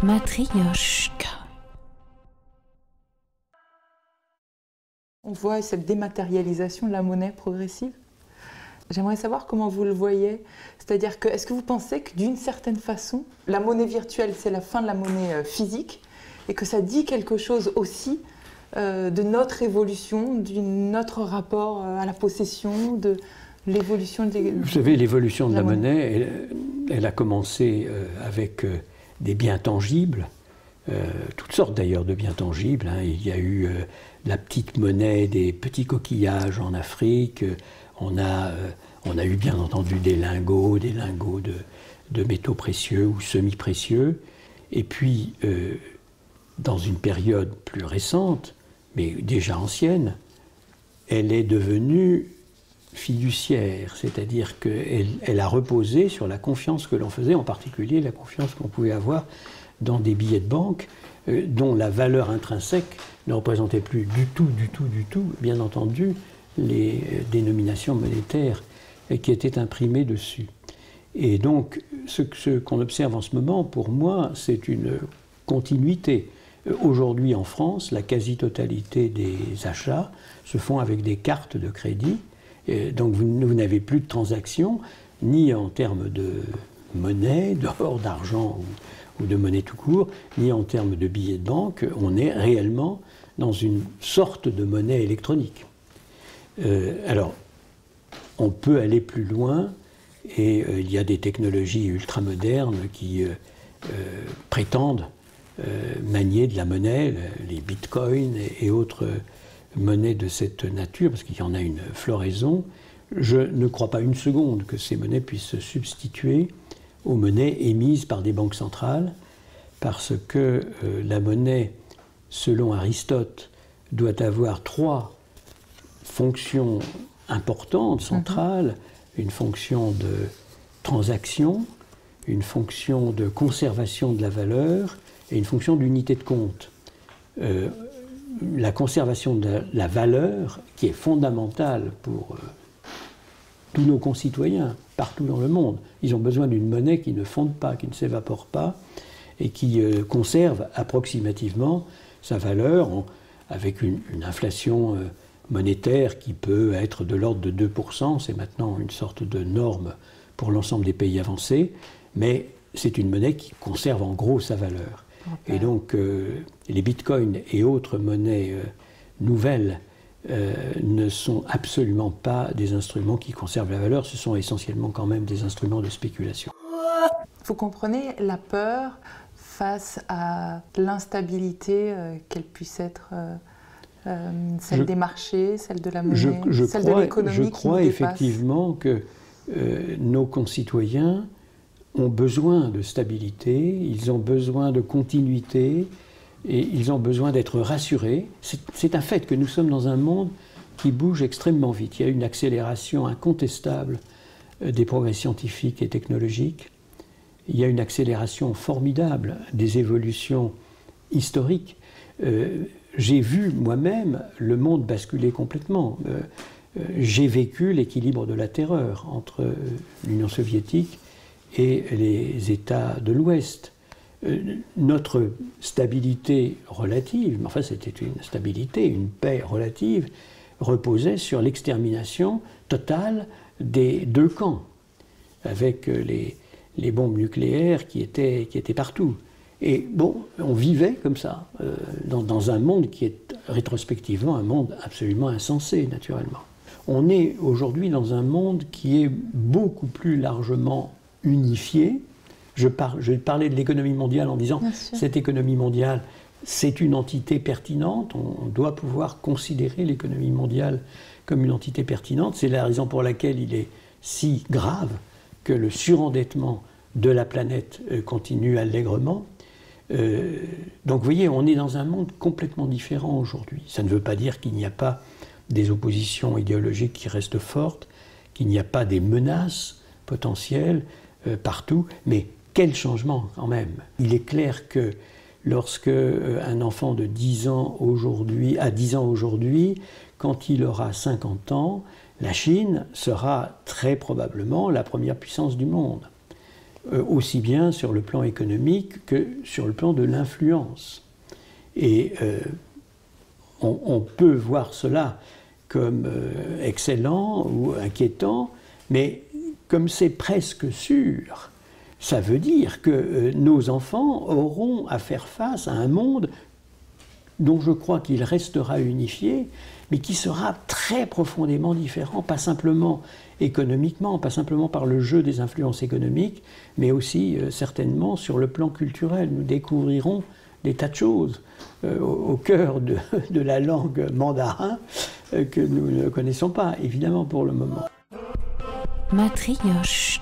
Matryoshka. On voit cette dématérialisation de la monnaie progressive. J'aimerais savoir comment vous le voyez. C'est-à-dire que, est-ce que vous pensez que d'une certaine façon, la monnaie virtuelle, c'est la fin de la monnaie physique, et que ça dit quelque chose aussi de notre évolution, de notre rapport à la possession, de l'évolution des... Vous savez, l'évolution de la monnaie, elle a commencé avec des biens tangibles, toutes sortes d'ailleurs de biens tangibles. Hein. Il y a eu la petite monnaie des petits coquillages en Afrique. On a eu bien entendu des lingots de métaux précieux ou semi-précieux. Et puis, dans une période plus récente, mais déjà ancienne, elle est devenue fiduciaire, c'est-à-dire qu'elle a reposé sur la confiance que l'on faisait, en particulier la confiance qu'on pouvait avoir dans des billets de banque dont la valeur intrinsèque ne représentait plus du tout, bien entendu, les dénominations monétaires qui étaient imprimées dessus. Et donc, ce qu'on observe en ce moment, pour moi, c'est une continuité. Aujourd'hui, en France, la quasi-totalité des achats se font avec des cartes de crédit. Et donc, vous n'avez plus de transactions, ni en termes de monnaie, d'or, d'argent ou de monnaie tout court, ni en termes de billets de banque. On est réellement dans une sorte de monnaie électronique. Alors, on peut aller plus loin, et il y a des technologies ultramodernes qui prétendent manier de la monnaie, les bitcoins et autres monnaies de cette nature, parce qu'il y en a une floraison. Je ne crois pas une seconde que ces monnaies puissent se substituer aux monnaies émises par des banques centrales, parce que la monnaie, selon Aristote, doit avoir trois fonctions importantes, centrales, une fonction de transaction, une fonction de conservation de la valeur et une fonction d'unité de compte. La conservation de la valeur, qui est fondamentale pour tous nos concitoyens, partout dans le monde, ils ont besoin d'une monnaie qui ne fonde pas, qui ne s'évapore pas, et qui conserve approximativement sa valeur avec une inflation monétaire qui peut être de l'ordre de 2%, c'est maintenant une sorte de norme pour l'ensemble des pays avancés, mais c'est une monnaie qui conserve en gros sa valeur. Okay. Et donc les bitcoins et autres monnaies nouvelles ne sont absolument pas des instruments qui conservent la valeur, ce sont essentiellement quand même des instruments de spéculation. Vous comprenez la peur face à l'instabilité qu'elle puisse être celle des marchés, celle de la monnaie, celle de l'économie qui nous dépasse. Je crois effectivement que nos concitoyens ont besoin de stabilité, ils ont besoin de continuité et ils ont besoin d'être rassurés. C'est un fait que nous sommes dans un monde qui bouge extrêmement vite. Il y a une accélération incontestable des progrès scientifiques et technologiques. Il y a une accélération formidable des évolutions historiques. J'ai vu moi-même le monde basculer complètement. J'ai vécu l'équilibre de la terreur entre l'Union soviétique et les États de l'Ouest. Notre stabilité relative, enfin c'était une stabilité, une paix relative, reposait sur l'extermination totale des deux camps, avec les bombes nucléaires qui étaient partout. Et bon, on vivait comme ça, dans un monde qui est rétrospectivement un monde absolument insensé, naturellement. On est aujourd'hui dans un monde qui est beaucoup plus largement unifié. Je parlais de l'économie mondiale en disant cette économie mondiale, c'est une entité pertinente. On doit pouvoir considérer l'économie mondiale comme une entité pertinente. C'est la raison pour laquelle il est si grave que le surendettement de la planète continue allègrement. Donc vous voyez, on est dans un monde complètement différent aujourd'hui. Ça ne veut pas dire qu'il n'y a pas des oppositions idéologiques qui restent fortes, qu'il n'y a pas des menaces potentielles partout, mais quel changement quand même. Il est clair que lorsque un enfant de 10 ans aujourd'hui, à 10 ans aujourd'hui, quand il aura 50 ans, la Chine sera très probablement la première puissance du monde. aussi bien sur le plan économique que sur le plan de l'influence. Et on peut voir cela comme excellent ou inquiétant, mais comme c'est presque sûr, ça veut dire que nos enfants auront à faire face à un monde dont je crois qu'il restera unifié, mais qui sera très profondément différent, pas simplement économiquement, pas simplement par le jeu des influences économiques, mais aussi certainement sur le plan culturel. Nous découvrirons des tas de choses au cœur de la langue mandarin que nous ne connaissons pas, évidemment, pour le moment. Matrioche.